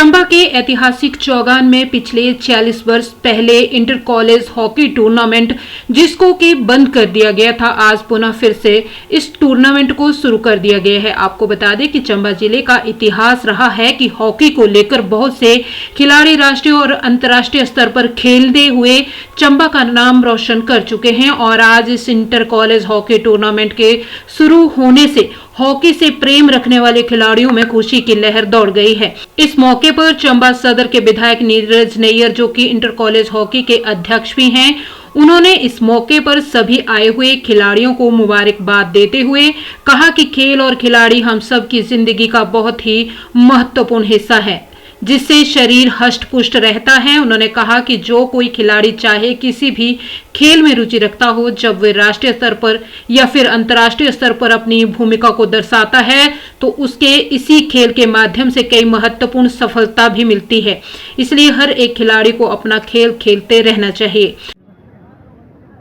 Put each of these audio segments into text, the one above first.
चंबा के ऐतिहासिक चौगान में पिछले 40 वर्ष पहले इंटर कॉलेज हॉकी टूर्नामेंट जिसको कि बंद कर दिया गया था, आज पुनः फिर से इस टूर्नामेंट को शुरू कर दिया गया है। आपको बता दें कि चंबा जिले का इतिहास रहा है कि हॉकी को लेकर बहुत से खिलाड़ी राष्ट्रीय और अंतर्राष्ट्रीय स्तर पर खेलते हुए चंबा का नाम रोशन कर चुके हैं और आज इस इंटर कॉलेज हॉकी टूर्नामेंट के शुरू होने से हॉकी से प्रेम रखने वाले खिलाड़ियों में खुशी की लहर दौड़ गई है। इस मौके पर चंबा सदर के विधायक नीरज नैयर, जो कि इंटर कॉलेज हॉकी के अध्यक्ष भी हैं, उन्होंने इस मौके पर सभी आए हुए खिलाड़ियों को मुबारकबाद देते हुए कहा कि खेल और खिलाड़ी हम सब की जिंदगी का बहुत ही महत्वपूर्ण हिस्सा है, जिससे शरीर हष्ट पुष्ट रहता है। उन्होंने कहा कि जो कोई खिलाड़ी चाहे किसी भी खेल में रुचि रखता हो, जब वे राष्ट्रीय स्तर पर या फिर अंतर्राष्ट्रीय स्तर पर अपनी भूमिका को दर्शाता है तो उसके इसी खेल के माध्यम से कई महत्वपूर्ण सफलता भी मिलती है। इसलिए हर एक खिलाड़ी को अपना खेल खेलते रहना चाहिए।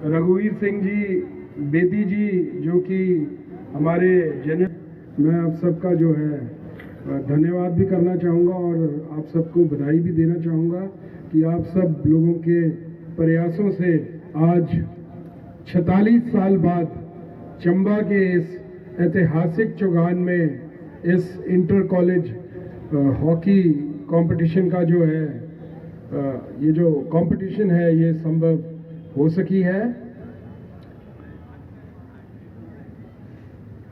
रघुवीर सिंह जी, बेदी जी, जो कि हमारे मैं आप सबका जो है धन्यवाद भी करना चाहूँगा और आप सबको बधाई भी देना चाहूँगा कि आप सब लोगों के प्रयासों से आज 46 साल बाद चंबा के इस ऐतिहासिक चौगान में इस इंटर कॉलेज हॉकी कंपटीशन का जो है ये जो कंपटीशन है ये संभव हो सकी है।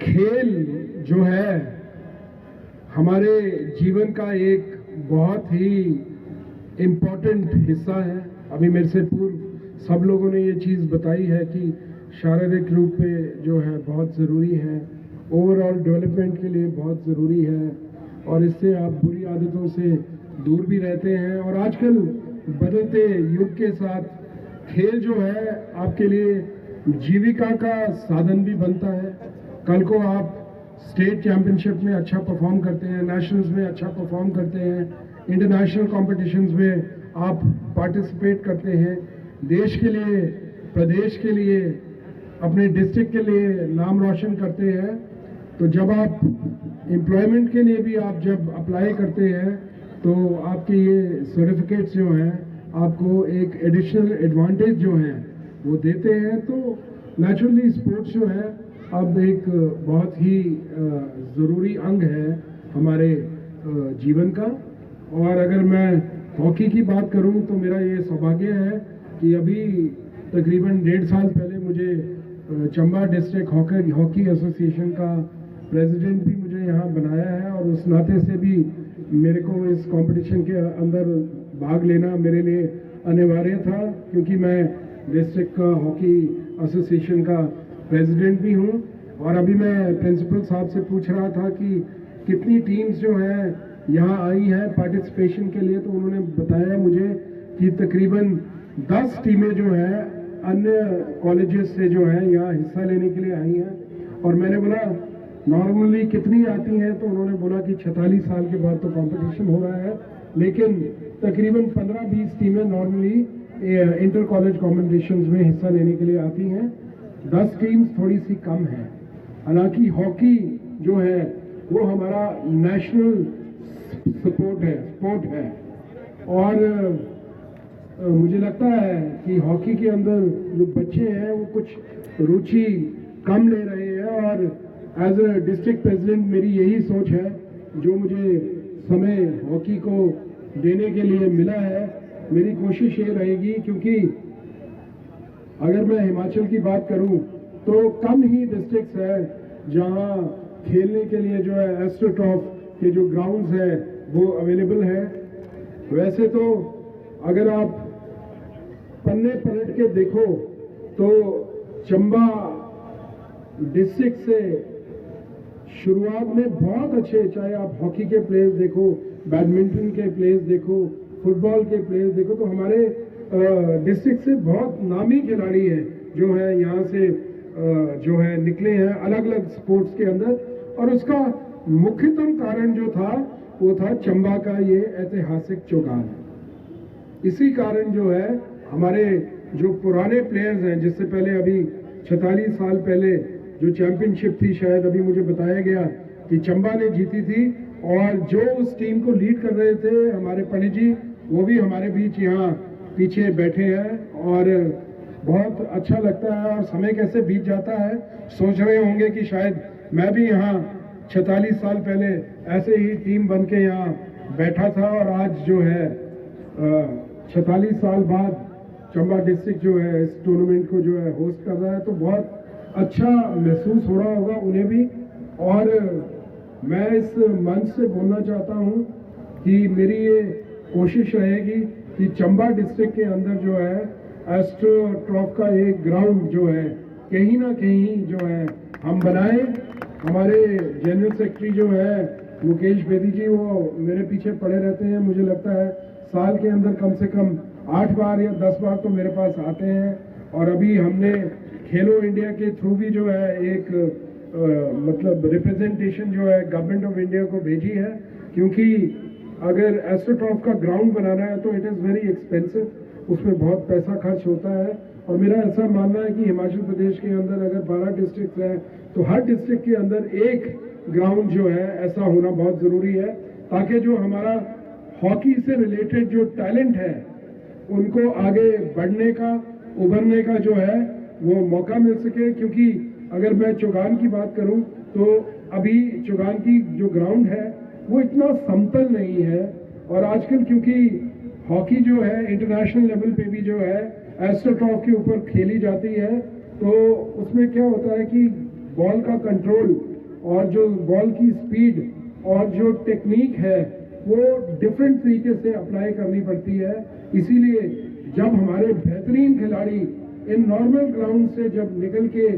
खेल जो है हमारे जीवन का एक बहुत ही इम्पोर्टेंट हिस्सा है। अभी मेरे से पूर्व सब लोगों ने ये चीज़ बताई है कि शारीरिक रूप पे जो है बहुत ज़रूरी है, ओवरऑल डेवलपमेंट के लिए बहुत ज़रूरी है और इससे आप बुरी आदतों से दूर भी रहते हैं। और आजकल बदलते युग के साथ खेल जो है आपके लिए जीविका का साधन भी बनता है। कल को आप स्टेट चैंपियनशिप में अच्छा परफॉर्म करते हैं, नेशनल्स में अच्छा परफॉर्म करते हैं, इंटरनेशनल कॉम्पिटिशन्स में आप पार्टिसिपेट करते हैं, देश के लिए, प्रदेश के लिए, अपने डिस्ट्रिक्ट के लिए नाम रोशन करते हैं। तो जब आप एम्प्लॉयमेंट के लिए भी आप जब अप्लाई करते हैं तो आपके ये सर्टिफिकेट्स जो हैं आपको एक एडिशनल एडवांटेज जो है वो देते हैं। तो नेचुरली स्पोर्ट्स जो है अब एक बहुत ही ज़रूरी अंग है हमारे जीवन का। और अगर मैं हॉकी की बात करूं तो मेरा ये सौभाग्य है कि अभी तकरीबन 1.5 साल पहले मुझे चंबा डिस्ट्रिक्ट हॉकी एसोसिएशन का प्रेसिडेंट भी मुझे यहाँ बनाया है और उस नाते से भी मेरे को इस कंपटीशन के अंदर भाग लेना मेरे लिए अनिवार्य था, क्योंकि मैं डिस्ट्रिक्ट का हॉकी एसोसिएशन का प्रेसिडेंट भी हूँ। और अभी मैं प्रिंसिपल साहब से पूछ रहा था कि कितनी टीम्स जो हैं यहाँ आई हैं पार्टिसिपेशन के लिए, तो उन्होंने बताया मुझे कि तकरीबन 10 टीमें जो हैं अन्य कॉलेजेस से जो हैं यहाँ हिस्सा लेने के लिए आई हैं। और मैंने बोला नॉर्मली कितनी आती हैं, तो उन्होंने बोला कि 46 साल के बाद तो कंपटीशन हो रहा है, लेकिन तकरीबन 15-20 टीमें नॉर्मली इंटर कॉलेज कॉम्पिटिशन्स में हिस्सा लेने के लिए आती हैं। 10 टीम्स थोड़ी सी कम है। हालांकि हॉकी जो है वो हमारा नेशनल स्पोर्ट है और मुझे लगता है कि हॉकी के अंदर जो बच्चे हैं वो कुछ रुचि कम ले रहे हैं। और एज अ डिस्ट्रिक्ट प्रेसिडेंट मेरी यही सोच है, जो मुझे समय हॉकी को देने के लिए मिला है, मेरी कोशिश ये रहेगी, क्योंकि अगर मैं हिमाचल की बात करूं तो कम ही डिस्ट्रिक्ट्स है जहां खेलने के लिए जो है एस्ट्रोटर्फ के जो ग्राउंड्स है वो अवेलेबल है। वैसे तो अगर आप पन्ने पलट के देखो तो चंबा डिस्ट्रिक्ट से शुरुआत में बहुत अच्छे, चाहे आप हॉकी के प्लेयर्स देखो, बैडमिंटन के प्लेयर्स देखो, फुटबॉल के प्लेयर्स देखो, तो हमारे डिस्ट्रिक्ट से बहुत नामी खिलाड़ी हैं जो है यहाँ से जो है निकले हैं अलग अलग स्पोर्ट्स के अंदर। और उसका मुख्यतम कारण जो था वो था चंबा का ये ऐतिहासिक चौगान। इसी कारण जो है हमारे जो पुराने प्लेयर्स हैं, जिससे पहले अभी 46 साल पहले जो चैंपियनशिप थी, शायद अभी मुझे बताया गया कि चंबा ने जीती थी, और जो उस टीम को लीड कर रहे थे हमारे पंडित जी, वो भी हमारे बीच यहाँ पीछे बैठे हैं और बहुत अच्छा लगता है। और समय कैसे बीत जाता है, सोच रहे होंगे कि शायद मैं भी यहाँ 46 साल पहले ऐसे ही टीम बन के यहाँ बैठा था और आज जो है 46 साल बाद चंबा डिस्ट्रिक्ट जो है इस टूर्नामेंट को जो है होस्ट कर रहा है, तो बहुत अच्छा महसूस हो रहा होगा उन्हें भी। और मैं इस मंच से बोलना चाहता हूँ कि मेरी ये कोशिश रहेगी कि चंबा डिस्ट्रिक्ट के अंदर जो है एस्ट्रोटर्फ का एक ग्राउंड जो है कहीं ना कहीं जो है हम बनाएं। हमारे जनरल सेक्रेटरी जो है मुकेश बेदी जी, वो मेरे पीछे पड़े रहते हैं। मुझे लगता है साल के अंदर कम से कम 8 बार या 10 बार तो मेरे पास आते हैं। और अभी हमने खेलो इंडिया के थ्रू भी जो है एक मतलब रिप्रेजेंटेशन जो है गवर्नमेंट ऑफ इंडिया को भेजी है, क्योंकि अगर एस्ट्रोटर्फ का ग्राउंड बनाना है तो इट इज़ वेरी एक्सपेंसिव, उसमें बहुत पैसा खर्च होता है। और मेरा ऐसा मानना है कि हिमाचल प्रदेश के अंदर अगर 12 डिस्ट्रिक्ट हैं तो हर डिस्ट्रिक्ट के अंदर एक ग्राउंड जो है ऐसा होना बहुत ज़रूरी है, ताकि जो हमारा हॉकी से रिलेटेड जो टैलेंट है उनको आगे बढ़ने का, उभरने का जो है वो मौका मिल सके। क्योंकि अगर मैं चौगान की बात करूं तो अभी चौगान की जो ग्राउंड है वो इतना समतल नहीं है। और आजकल क्योंकि हॉकी जो है इंटरनेशनल लेवल पे भी जो है एस्ट्रोटर्फ के ऊपर खेली जाती है, तो उसमें क्या होता है कि बॉल का कंट्रोल और जो बॉल की स्पीड और जो टेक्निक है वो डिफरेंट तरीके से अप्लाई करनी पड़ती है। इसीलिए जब हमारे बेहतरीन खिलाड़ी इन नॉर्मल ग्राउंड से जब निकल के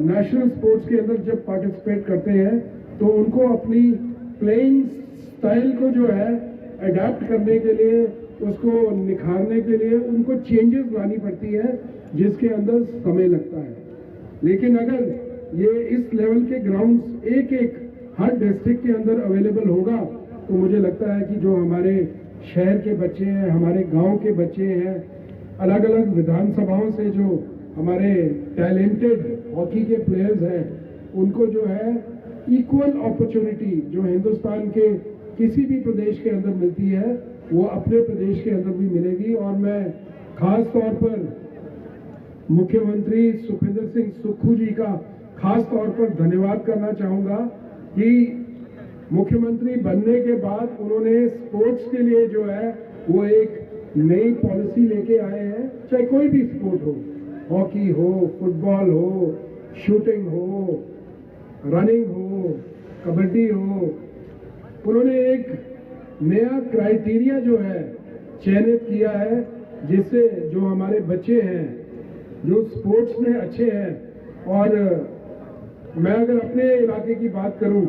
नेशनल स्पोर्ट्स के अंदर जब पार्टिसिपेट करते हैं तो उनको अपनी प्लेइंग स्टाइल को जो है अडेप्ट करने के लिए, उसको निखारने के लिए उनको चेंजेस लानी पड़ती है, जिसके अंदर समय लगता है। लेकिन अगर ये इस लेवल के ग्राउंड्स एक एक हर डिस्ट्रिक्ट के अंदर अवेलेबल होगा तो मुझे लगता है कि जो हमारे शहर के बच्चे हैं, हमारे गांव के बच्चे हैं, अलग अलग विधानसभाओं से जो हमारे टैलेंटेड हॉकी के प्लेयर्स हैं, उनको जो है इक्वल अपॉर्चुनिटी जो हिंदुस्तान के किसी भी प्रदेश के अंदर मिलती है वो अपने प्रदेश के अंदर भी मिलेगी। और मैं खास तौर पर मुख्यमंत्री सुखविंदर सिंह सुक्खू जी का खास तौर पर धन्यवाद करना चाहूँगा कि मुख्यमंत्री बनने के बाद उन्होंने स्पोर्ट्स के लिए जो है वो एक नई पॉलिसी लेके आए हैं। चाहे कोई भी स्पोर्ट हो, हॉकी हो, फुटबॉल हो, शूटिंग हो, रनिंग हो, कबड्डी हो, उन्होंने एक नया क्राइटेरिया जो है चयनित किया है, जिससे जो हमारे बच्चे हैं जो स्पोर्ट्स में अच्छे हैं। और मैं अगर अपने इलाके की बात करूं